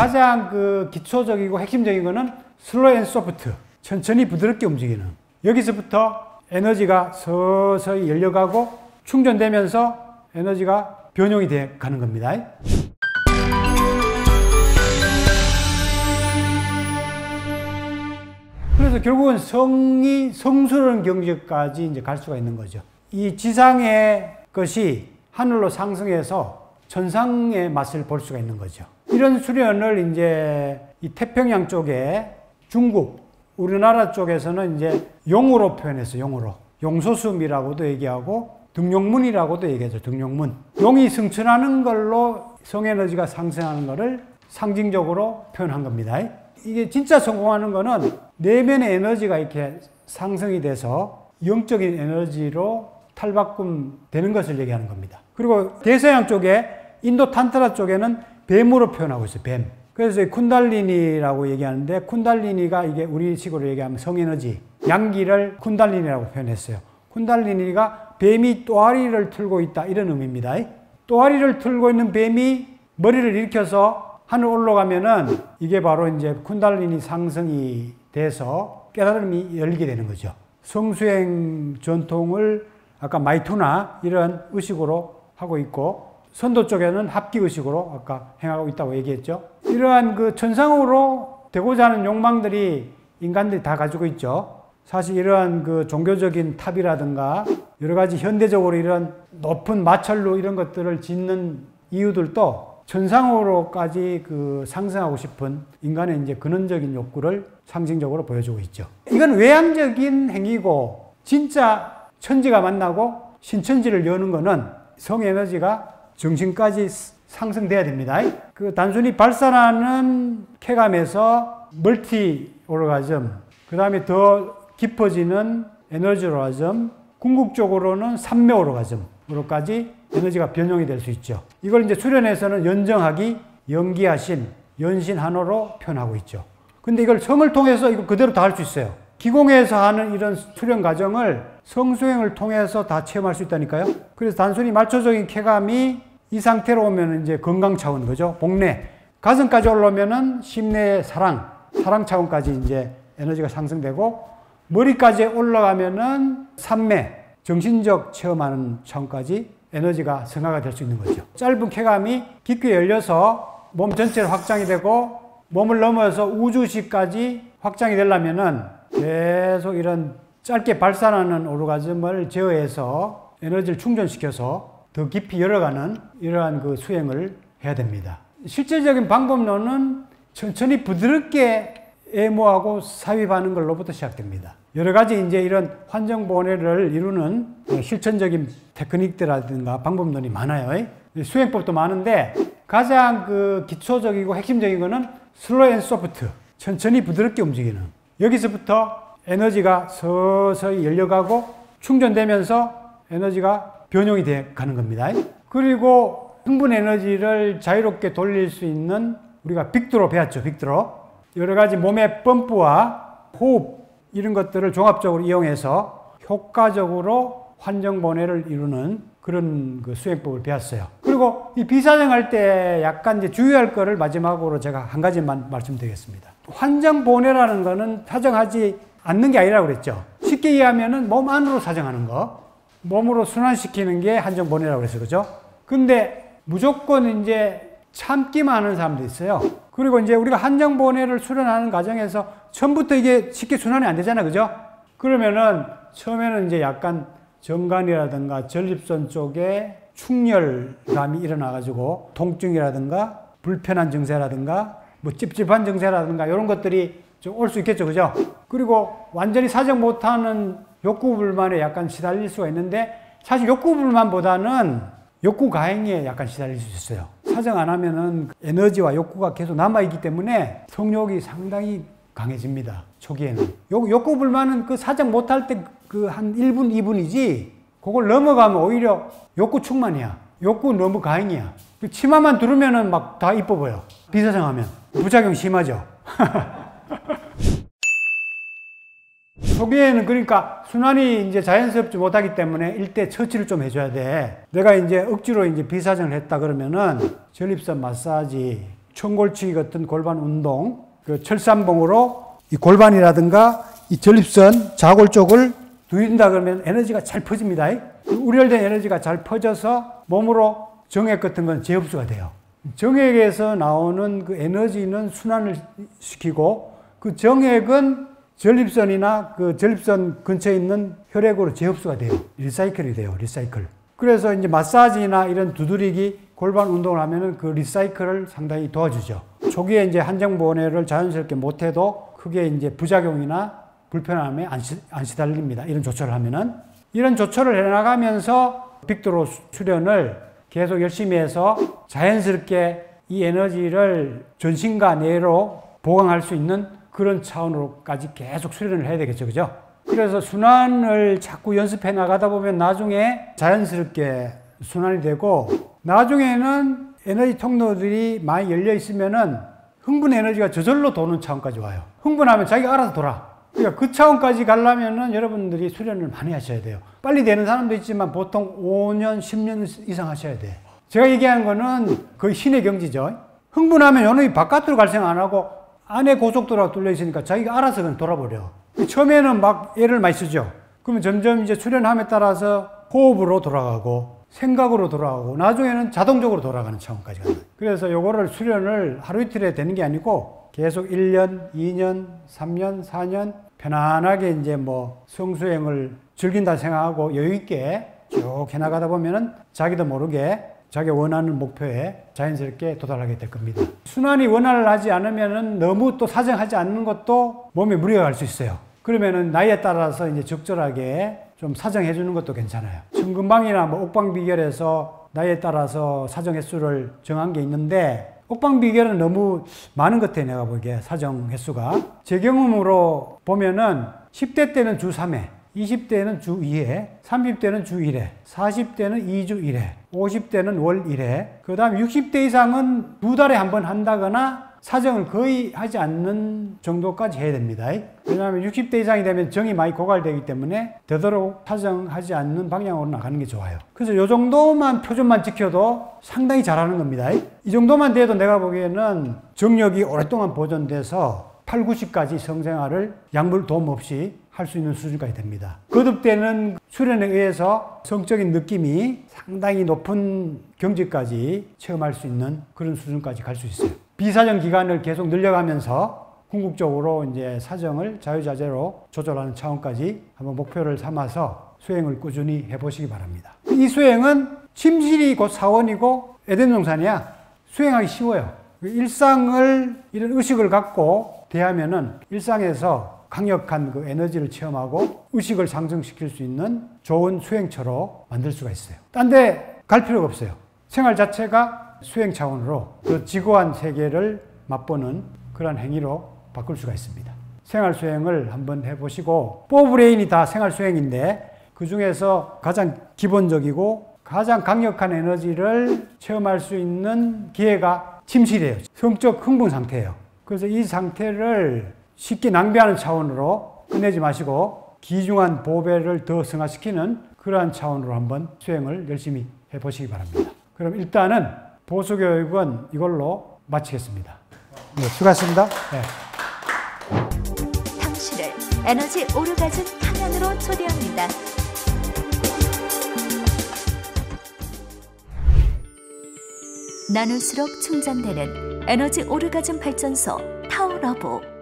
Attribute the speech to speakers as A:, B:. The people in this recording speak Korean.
A: 가장 그 기초적이고 핵심적인 거는 슬로우 앤 소프트, 천천히 부드럽게 움직이는. 여기서부터 에너지가 서서히 열려가고 충전되면서 에너지가 변용이 돼 가는 겁니다. 그래서 결국은 성스러운 경지까지 이제 갈 수가 있는 거죠. 이 지상의 것이 하늘로 상승해서 천상의 맛을 볼 수가 있는 거죠. 이런 수련을 이제 이 태평양 쪽에 중국, 우리나라 쪽에서는 이제 용으로 표현했어요. 용으로. 용소수미라고도 얘기하고 등용문이라고도 얘기하죠. 등용문. 용이 승천하는 걸로 성에너지가 상승하는 것을 상징적으로 표현한 겁니다. 이게 진짜 성공하는 거는 내면의 에너지가 이렇게 상승이 돼서 영적인 에너지로 탈바꿈 되는 것을 얘기하는 겁니다. 그리고 대서양 쪽에 인도 탄트라 쪽에는 뱀으로 표현하고 있어요. 뱀. 그래서 쿤달리니라고 얘기하는데 쿤달리니가 이게 우리식으로 얘기하면 성에너지, 양기를 쿤달리니라고 표현했어요. 쿤달리니가 뱀이 또아리를 틀고 있다 이런 의미입니다. 또아리를 틀고 있는 뱀이 머리를 일으켜서 하늘 올라가면은 이게 바로 이제 쿤달리니 상승이 돼서 깨달음이 열리게 되는 거죠. 성수행 전통을 아까 마이투나 이런 의식으로 하고 있고 선도 쪽에는 합기 의식으로 아까 행하고 있다고 얘기했죠. 이러한 그 천상으로 되고자 하는 욕망들이 인간들이 다 가지고 있죠. 사실 이러한 그 종교적인 탑이라든가 여러 가지 현대적으로 이런 높은 마찰로 이런 것들을 짓는 이유들도 천상으로까지 그 상승하고 싶은 인간의 이제 근원적인 욕구를 상징적으로 보여주고 있죠. 이건 외향적인 행위고 진짜 천지가 만나고 신천지를 여는 거는 성에너지가 정신까지 상승돼야 됩니다. 그 단순히 발산하는 쾌감에서 멀티 오르가즘, 그 다음에 더 깊어지는 에너지 오르가즘, 궁극적으로는 삼매 오르가즘으로까지 에너지가 변형이 될 수 있죠. 이걸 이제 수련에서는 연정하기, 연기하신, 연신한호로 표현하고 있죠. 근데 이걸 성을 통해서 이거 그대로 다 할 수 있어요. 기공에서 하는 이런 수련 과정을 성수행을 통해서 다 체험할 수 있다니까요. 그래서 단순히 말초적인 쾌감이 이 상태로 오면 이제 건강 차원 거죠. 복내. 가슴까지 올라오면은 심내의 사랑 차원까지 이제 에너지가 상승되고 머리까지 올라가면은 삼매, 정신적 체험하는 차원까지 에너지가 승화가 될 수 있는 거죠. 짧은 쾌감이 깊게 열려서 몸 전체로 확장이 되고 몸을 넘어서 우주시까지 확장이 되려면은 계속 이런 짧게 발산하는 오르가즘을 제어해서 에너지를 충전시켜서 더 깊이 열어가는 이러한 그 수행을 해야 됩니다. 실질적인 방법론은 천천히 부드럽게 애모하고 삽입하는 걸로부터 시작됩니다. 여러 가지 이제 이런 환정본회를 이루는 실천적인 테크닉들이라든가 방법론이 많아요. 수행법도 많은데 가장 그 기초적이고 핵심적인 거는 슬로우 앤 소프트, 천천히 부드럽게 움직이는. 여기서부터 에너지가 서서히 열려가고 충전되면서 에너지가 변용이 돼 가는 겁니다. 그리고 흥분 에너지를 자유롭게 돌릴 수 있는 우리가 빅드로 배웠죠. 빅드로. 여러 가지 몸의 펌프와 호흡 이런 것들을 종합적으로 이용해서 효과적으로 환정본회를 이루는 그런 그 수행법을 배웠어요. 그리고 이 비사정할 때 약간 이제 주의할 거를 마지막으로 제가 한 가지만 말씀드리겠습니다. 환정본회라는 거는 사정하지 않는 게 아니라고 그랬죠. 쉽게 이해하면은 몸 안으로 사정하는 거, 몸으로 순환시키는 게 환정본회라고 그랬어요. 그죠? 근데 무조건 이제 참기만 하는 사람도 있어요. 그리고 이제 우리가 환정본회를 수련하는 과정에서 처음부터 이게 쉽게 순환이 안 되잖아. 그죠? 그러면은 처음에는 이제 약간 정관이라든가 전립선 쪽에 충혈감이 일어나가지고 통증이라든가 불편한 증세라든가 뭐 찝찝한 증세라든가 이런 것들이 좀 올 수 있겠죠. 그죠? 그리고 완전히 사정 못하는 욕구불만에 약간 시달릴 수가 있는데 사실 욕구불만보다는 욕구 가행에 약간 시달릴 수 있어요. 사정 안 하면은 에너지와 욕구가 계속 남아있기 때문에 성욕이 상당히 강해집니다. 초기에는. 욕구불만은 그 사정 못할 때 그 한 1분, 2분이지 그걸 넘어가면 오히려 욕구 충만이야. 욕구 너무 가행이야. 치마만 두르면은 막 다 이뻐 보여. 비사정하면. 부작용 심하죠. 초기에는 그러니까 순환이 이제 자연스럽지 못하기 때문에 일대 처치를 좀 해줘야 돼. 내가 이제 억지로 이제 비사정을 했다 그러면은 전립선 마사지, 청골치기 같은 골반 운동, 그 철삼봉으로 이 골반이라든가 이 전립선, 자골 쪽을 두드린다 그러면 에너지가 잘 퍼집니다. 우려된 에너지가 잘 퍼져서 몸으로 정액 같은 건 재흡수가 돼요. 정액에서 나오는 그 에너지는 순환을 시키고 그 정액은 전립선이나 그 전립선 근처에 있는 혈액으로 재흡수가 돼요. 리사이클이 돼요. 리사이클. 그래서 이제 마사지나 이런 두드리기, 골반 운동을 하면은 그 리사이클을 상당히 도와주죠. 초기에 이제 한정보내를 자연스럽게 못해도 크게 이제 부작용이나 불편함에 안 시달립니다. 이런 조처를 하면은. 이런 조처를 해나가면서 빅도로 수련을 계속 열심히 해서 자연스럽게 이 에너지를 전신과 뇌로 보강할 수 있는 그런 차원으로까지 계속 수련을 해야 되겠죠. 그죠? 그래서 순환을 자꾸 연습해 나가다 보면 나중에 자연스럽게 순환이 되고, 나중에는 에너지 통로들이 많이 열려 있으면은 흥분 에너지가 저절로 도는 차원까지 와요. 흥분하면 자기가 알아서 돌아. 그러니까 그 차원까지 가려면은 여러분들이 수련을 많이 하셔야 돼요. 빨리 되는 사람도 있지만 보통 5년, 10년 이상 하셔야 돼. 제가 얘기하는 거는 거의 신의 경지죠. 흥분하면 요놈이 바깥으로 갈 생각 안 하고 안에 고속도로가 뚫려 있으니까 자기가 알아서 그냥 돌아버려. 처음에는 막 애를 많이 쓰죠. 그러면 점점 이제 수련함에 따라서 호흡으로 돌아가고 생각으로 돌아가고 나중에는 자동적으로 돌아가는 차원까지 가요. 그래서 요거를 수련을 하루 이틀에 되는 게 아니고 계속 1년, 2년, 3년, 4년 편안하게 이제 뭐 성수행을 즐긴다 생각하고 여유있게 쭉 해나가다 보면은 자기도 모르게 자기 원하는 목표에 자연스럽게 도달하게 될 겁니다. 순환이 원활을 하지 않으면은 너무 또 사정하지 않는 것도 몸에 무리가 갈 수 있어요. 그러면은 나이에 따라서 이제 적절하게 좀 사정해 주는 것도 괜찮아요. 천금방이나 뭐 옥방비결에서 나이에 따라서 사정 횟수를 정한 게 있는데, 옥방비결은 너무 많은 것 같아요. 내가 보기에 사정 횟수가. 제 경험으로 보면은 10대 때는 주 3회, 20대는 주 2회, 30대는 주 1회, 40대는 2주 1회, 50대는 월 1회, 그 다음 60대 이상은 2달에 한 번 한다거나 사정을 거의 하지 않는 정도까지 해야 됩니다. 왜냐하면 60대 이상이 되면 정이 많이 고갈되기 때문에 되도록 사정하지 않는 방향으로 나가는 게 좋아요. 그래서 이 정도만 표준만 지켜도 상당히 잘하는 겁니다. 이 정도만 돼도 내가 보기에는 정력이 오랫동안 보존돼서 8, 90까지 성생활을 약물 도움 없이 할 수 있는 수준까지 됩니다. 거듭되는 수련에 의해서 성적인 느낌이 상당히 높은 경지까지 체험할 수 있는 그런 수준까지 갈 수 있어요. 비사정 기간을 계속 늘려가면서 궁극적으로 이제 사정을 자유자재로 조절하는 차원까지 한번 목표를 삼아서 수행을 꾸준히 해보시기 바랍니다. 이 수행은 침실이 곧 사원이고 에덴동산이야. 수행하기 쉬워요. 일상을 이런 의식을 갖고 대하면은 일상에서 강력한 그 에너지를 체험하고 의식을 상승시킬 수 있는 좋은 수행처로 만들 수가 있어요. 딴 데 갈 필요가 없어요. 생활 자체가 수행 차원으로 그 지고한 세계를 맛보는 그런 행위로 바꿀 수가 있습니다. 생활 수행을 한번 해보시고, 4브레인이 다 생활 수행인데 그 중에서 가장 기본적이고 가장 강력한 에너지를 체험할 수 있는 기회가 침실이에요. 성적 흥분 상태예요. 그래서 이 상태를 쉽게 낭비하는 차원으로 끝내지 마시고 귀중한 보배를 더 승화시키는 그러한 차원으로 한번 수행을 열심히 해보시기 바랍니다. 그럼 일단은 보수교육은 이걸로 마치겠습니다. 네, 수고하셨습니다. 네.
B: 당신을 에너지 오르가즘 탕양으로 초대합니다. 나눌수록 충전되는 에너지 오르가즘 발전소 타워러브.